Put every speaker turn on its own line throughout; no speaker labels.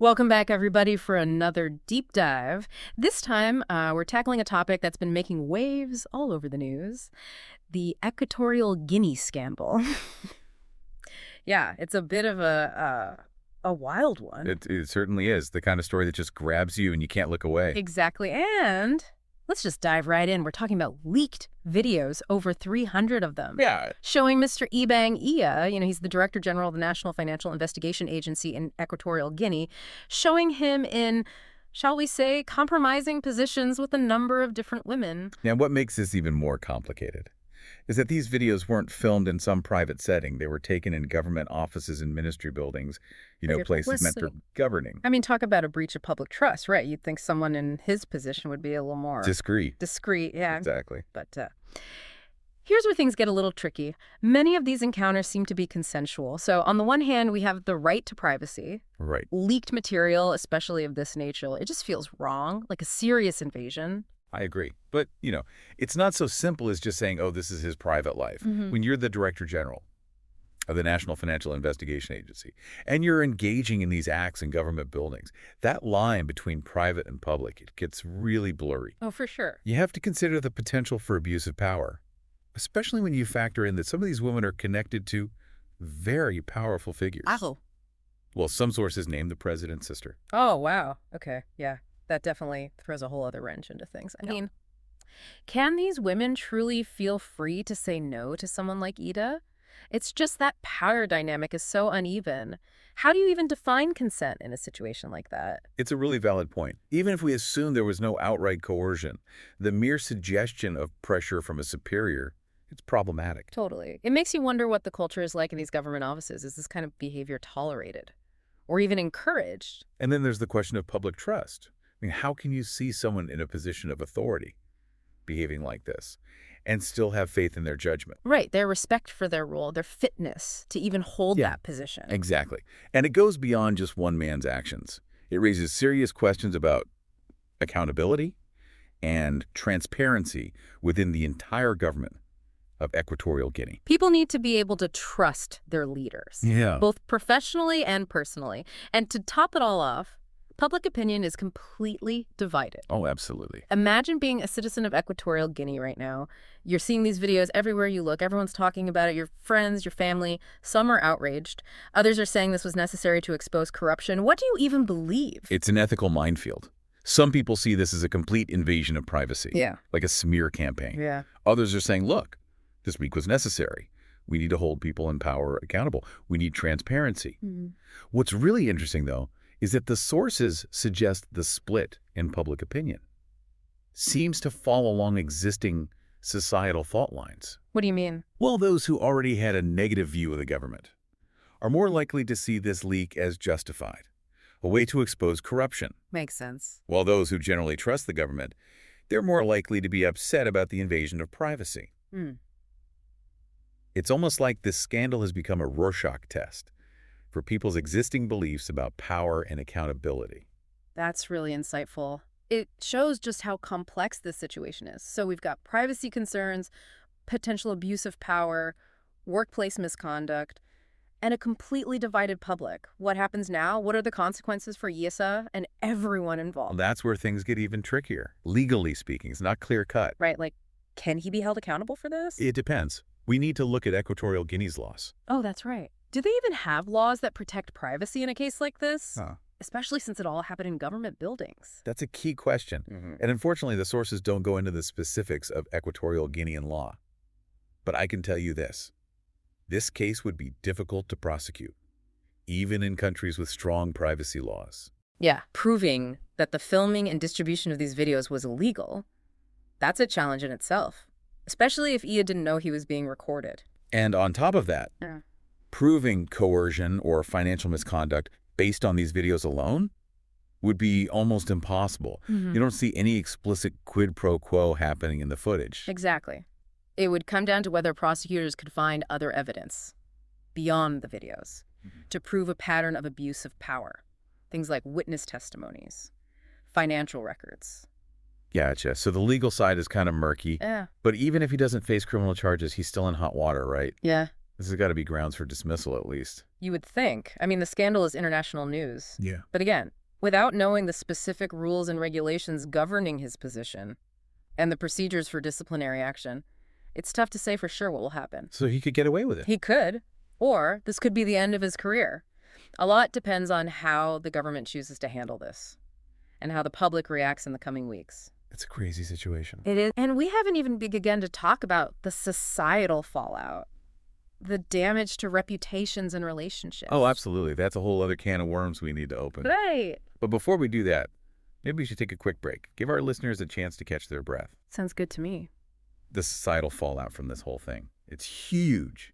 Welcome back, everybody, for another deep dive. This time, we're tackling a topic that's been making waves all over the news, the Equatorial Guinea scandal. Yeah, it's a bit of a wild one.
It certainly is. The kind of story that just grabs you and you can't look away.
Exactly. And let's just dive right in. We're talking about leaked videos, over 300 of them.
Yeah.
Showing Mr. Ebang Iya, he's the Director General of the National Financial Investigation Agency in Equatorial Guinea, showing him in, shall we say, compromising positions with a number of different women.
Now, what makes this even more complicated is that these videos weren't filmed in some private setting. They were taken in government offices and ministry buildings, places meant for governing.
I mean, talk about a breach of public trust, right? You'd think someone in his position would be a little more
Discreet.
Yeah.
Exactly.
But here's where things get a little tricky. Many of these encounters seem to be consensual. So on the one hand, we have the right to privacy.
Right.
Leaked material, especially of this nature, it just feels wrong, like a serious invasion.
I agree. But, it's not so simple as just saying, oh, this is his private life. When you're the Director General of the National Financial Investigation Agency and you're engaging in these acts in government buildings, that line between private and public, it gets really blurry.
Oh, for sure.
You have to consider the potential for abuse of power, especially when you factor in that some of these women are connected to very powerful figures.
Oh.
Well, some sources name the president's sister.
Oh, wow. Okay, yeah. That definitely throws a whole other wrench into things. I mean, can these women truly feel free to say no to someone like Ida? It's just that power dynamic is so uneven. How do you even define consent in a situation like that?
It's a really valid point. Even if we assume there was no outright coercion, the mere suggestion of pressure from a superior, it's problematic.
Totally. It makes you wonder what the culture is like in these government offices. Is this kind of behavior tolerated or even encouraged?
And then there's the question of public trust. I mean, how can you see someone in a position of authority behaving like this and still have faith in their judgment?
Right. Their respect for their role, their fitness to even hold that position.
Exactly. And it goes beyond just one man's actions. It raises serious questions about accountability and transparency within the entire government of Equatorial Guinea.
People need to be able to trust their leaders, both professionally and personally. And to top it all off, public opinion is completely divided.
Oh, absolutely.
Imagine being a citizen of Equatorial Guinea right now. You're seeing these videos everywhere you look. Everyone's talking about it. Your friends, your family. Some are outraged. Others are saying this was necessary to expose corruption. What do you even believe?
It's an ethical minefield. Some people see this as a complete invasion of privacy.
Yeah.
Like a smear campaign.
Yeah.
Others are saying, look, this week was necessary. We need to hold people in power accountable. We need transparency. What's really interesting, though, is that the sources suggest the split in public opinion seems to fall along existing societal fault lines.
What do you mean?
Well, those who already had a negative view of the government are more likely to see this leak as justified, a way to expose corruption.
Makes sense.
While those who generally trust the government, they're more likely to be upset about the invasion of privacy. It's almost like this scandal has become a Rorschach test for people's existing beliefs about power and accountability.
That's really insightful. It shows just how complex this situation is. So we've got privacy concerns, potential abuse of power, workplace misconduct, and a completely divided public. What happens now? What are the consequences for Yisa and everyone involved?
Well, that's where things get even trickier. Legally speaking, it's not clear-cut.
Right, like, can he be held accountable for this?
It depends. We need to look at Equatorial Guinea's laws.
Oh, that's right. Do they even have laws that protect privacy in a case like this? Especially since it all happened in government buildings.
That's a key question. And unfortunately, the sources don't go into the specifics of Equatorial Guinean law. But I can tell you this. This case would be difficult to prosecute, even in countries with strong privacy laws.
Yeah, proving that the filming and distribution of these videos was illegal, that's a challenge in itself, especially if Iya didn't know he was being recorded.
And on top of that, proving coercion or financial misconduct based on these videos alone would be almost impossible. You don't see any explicit quid pro quo happening in the footage.
Exactly. It would come down to whether prosecutors could find other evidence beyond the videos to prove a pattern of abuse of power. Things like witness testimonies, financial records.
Gotcha. So the legal side is kind of murky.
Yeah.
But even if he doesn't face criminal charges, he's still in hot water, right?
Yeah.
This has got to be grounds for dismissal, at least.
You would think. I mean, the scandal is international news.
Yeah.
But again, without knowing the specific rules and regulations governing his position and the procedures for disciplinary action, it's tough to say for sure what will happen.
So he could get away with it.
He could, or this could be the end of his career. A lot depends on how the government chooses to handle this and how the public reacts in the coming weeks.
It's a crazy situation.
It is. And we haven't even begun to talk about the societal fallout, the damage to reputations and relationships.
Oh, absolutely. That's a whole other can of worms we need to open.
Right.
But before we do that, maybe we should take a quick break. Give our listeners a chance to catch their breath.
Sounds good to me.
The societal fallout from this whole thing. It's huge.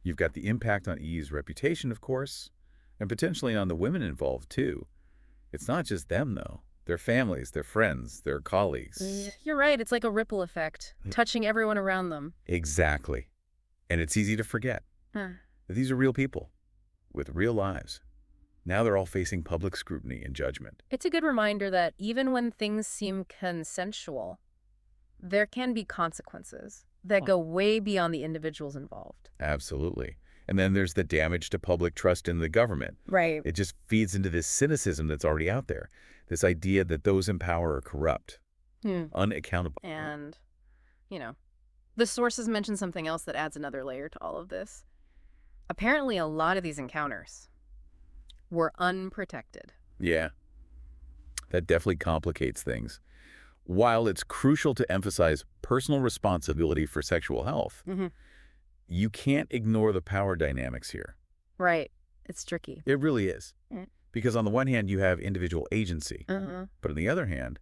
You've got the impact on E's reputation, of course, and potentially on the women involved, too. It's not just them, though. Their families, their friends, their colleagues.
You're right. It's like a ripple effect, touching everyone around them.
Exactly. And it's easy to forget that these are real people with real lives. Now they're all facing public scrutiny and judgment.
It's a good reminder that even when things seem consensual, there can be consequences that go way beyond the individuals involved.
Absolutely. And then there's the damage to public trust in the government.
Right.
It just feeds into this cynicism that's already out there. This idea that those in power are corrupt, unaccountable.
And, the sources mention something else that adds another layer to all of this. Apparently, a lot of these encounters were unprotected.
Yeah, that definitely complicates things. While it's crucial to emphasize personal responsibility for sexual health, you can't ignore the power dynamics here.
Right. It's tricky.
It really is. Because on the one hand, you have individual agency, but on the other hand,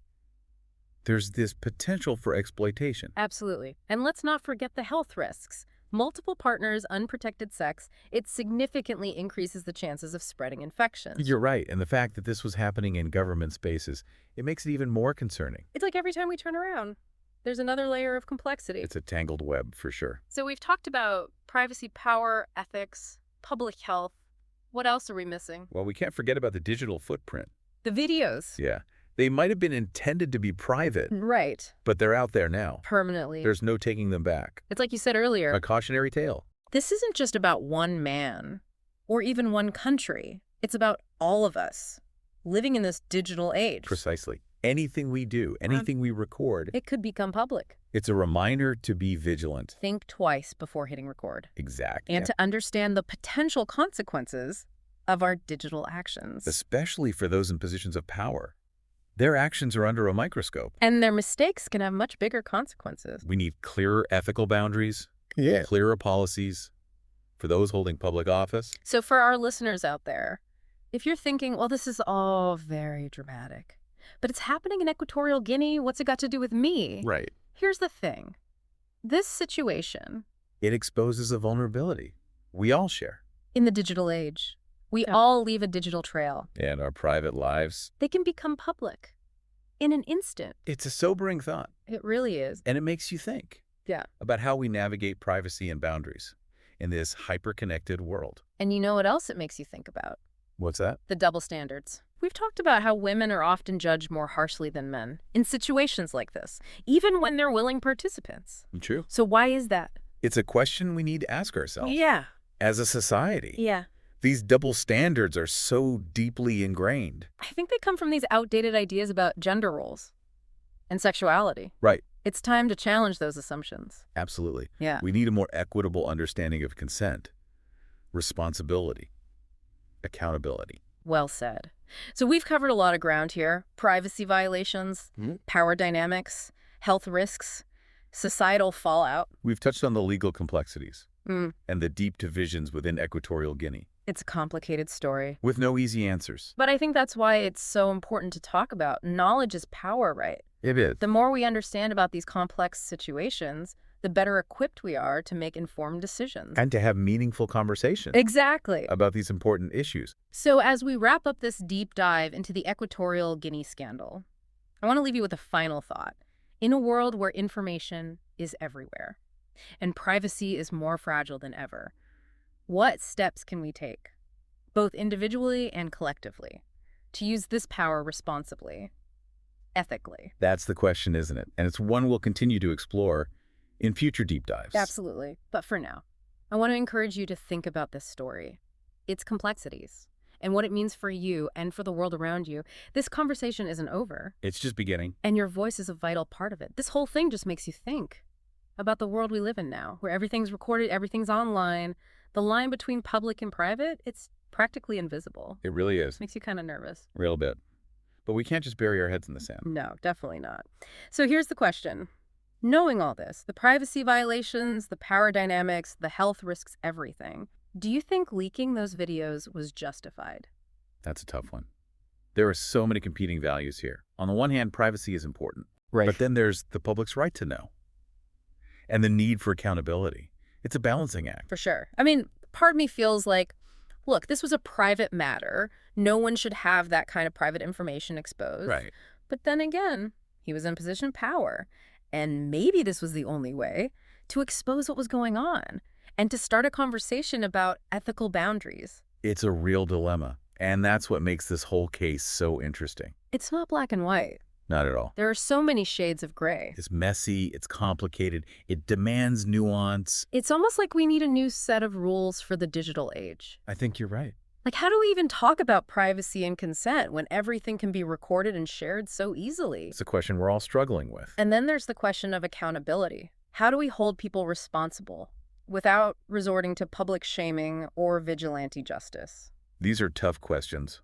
there's this potential for exploitation.
Absolutely. And let's not forget the health risks. Multiple partners, unprotected sex, it significantly increases the chances of spreading infections.
You're right. And the fact that this was happening in government spaces, it makes it even more concerning.
It's like every time we turn around, there's another layer of complexity.
It's a tangled web, for sure.
So we've talked about privacy, power, ethics, public health. What else are we missing?
Well, we can't forget about the digital footprint.
The videos.
Yeah. They might have been intended to be private.
Right.
But they're out there now.
Permanently.
There's no taking them back.
It's like you said earlier.
A cautionary tale.
This isn't just about one man or even one country. It's about all of us living in this digital age.
Precisely. Anything we do, anything we record,
it could become public.
It's a reminder to be vigilant.
Think twice before hitting record.
Exactly.
And to understand the potential consequences of our digital actions.
Especially for those in positions of power. Their actions are under a microscope.
And their mistakes can have much bigger consequences.
We need clearer ethical boundaries, clearer policies for those holding public office.
So for our listeners out there, if you're thinking, well, this is all very dramatic, but it's happening in Equatorial Guinea, what's it got to do with me?
Right.
Here's the thing. This situation,
it exposes a vulnerability we all share.
In the digital age. We all leave a digital trail.
And our private lives.
They can become public in an instant.
It's a sobering thought.
It really is.
And it makes you think.
Yeah.
About how we navigate privacy and boundaries in this hyper-connected world.
And you know what else it makes you think about?
What's that?
The double standards. We've talked about how women are often judged more harshly than men in situations like this, even when they're willing participants.
True.
So why is that?
It's a question we need to ask ourselves.
Yeah.
As a society.
Yeah.
These double standards are so deeply ingrained.
I think they come from these outdated ideas about gender roles and sexuality.
Right.
It's time to challenge those assumptions.
Absolutely.
Yeah.
We need a more equitable understanding of consent, responsibility, accountability.
Well said. So we've covered a lot of ground here. Privacy violations, power dynamics, health risks, societal fallout.
We've touched on the legal complexities and the deep divisions within Equatorial Guinea.
It's a complicated story.
With no easy answers.
But I think that's why it's so important to talk about. Knowledge is power, right?
It is.
The more we understand about these complex situations, the better equipped we are to make informed decisions.
And to have meaningful conversations.
Exactly.
About these important issues.
So as we wrap up this deep dive into the Equatorial Guinea scandal, I want to leave you with a final thought. In a world where information is everywhere and privacy is more fragile than ever, what steps can we take, both individually and collectively, to use this power responsibly, ethically?
That's the question, isn't it? And it's one we'll continue to explore in future deep dives.
Absolutely. But for now, I want to encourage you to think about this story, its complexities, and what it means for you and for the world around you. This conversation isn't over,
It's just beginning.
and your voice is a vital part of it. This whole thing just makes you think about the world we live in now, where everything's recorded, everything's online. The line between public and private, it's practically invisible.
It really is.
Makes you kind of nervous.
Real bit. But we can't just bury our heads in the sand.
No, definitely not. So here's the question. Knowing all this, the privacy violations, the power dynamics, the health risks, everything, do you think leaking those videos was justified?
That's a tough one. There are so many competing values here. On the one hand, privacy is important.
Right.
But then there's the public's right to know and the need for accountability. It's a balancing act.
For sure. I mean, part of me feels like, look, this was a private matter. No one should have that kind of private information exposed.
Right.
But then again, he was in a position of power. And maybe this was the only way to expose what was going on and to start a conversation about ethical boundaries.
It's a real dilemma. And that's what makes this whole case so interesting.
It's not black and white.
Not at all.
There are so many shades of gray.
It's messy, it's complicated, it demands nuance.
It's almost like we need a new set of rules for the digital age.
I think you're right.
Like, how do we even talk about privacy and consent when everything can be recorded and shared so easily?
It's a question we're all struggling with.
And then there's the question of accountability. How do we hold people responsible without resorting to public shaming or vigilante justice?
These are tough questions,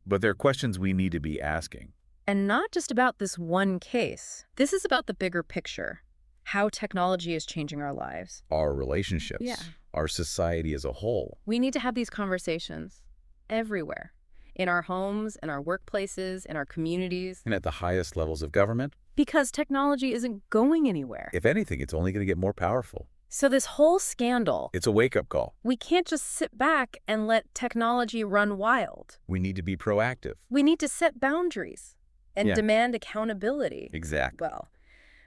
but they're questions we need to be asking.
And not just about this one case. This is about the bigger picture, how technology is changing our lives.
Our relationships,
Yeah.
our society as a whole.
We need to have these conversations everywhere, in our homes, in our workplaces, in our communities,
And at the highest levels of government,
because technology isn't going anywhere.
if anything, it's only going to get more powerful.
So this whole scandal,
It's a wake-up call.
we can't just sit back and let technology run wild.
We need to be proactive.
We need to set boundaries and
Yeah.
demand accountability.
Exactly.
Well,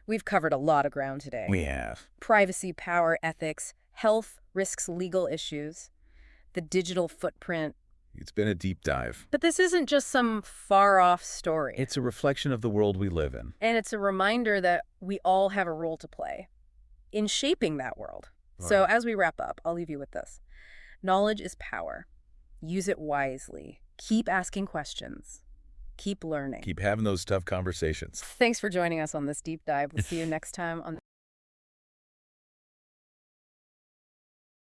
we've covered a lot of ground today.
We have.
Privacy, power, ethics, health, risks, legal issues, the digital footprint.
It's been a deep dive.
But this isn't just some far-off story.
It's a reflection of the world we live in.
And it's a reminder that we all have a role to play in shaping that world. So
Right.
as we wrap up, I'll leave you with this. Knowledge is power. Use it wisely. Keep asking questions. Keep learning.
Keep having those tough conversations.
Thanks for joining us on this deep dive. We'll see you next time on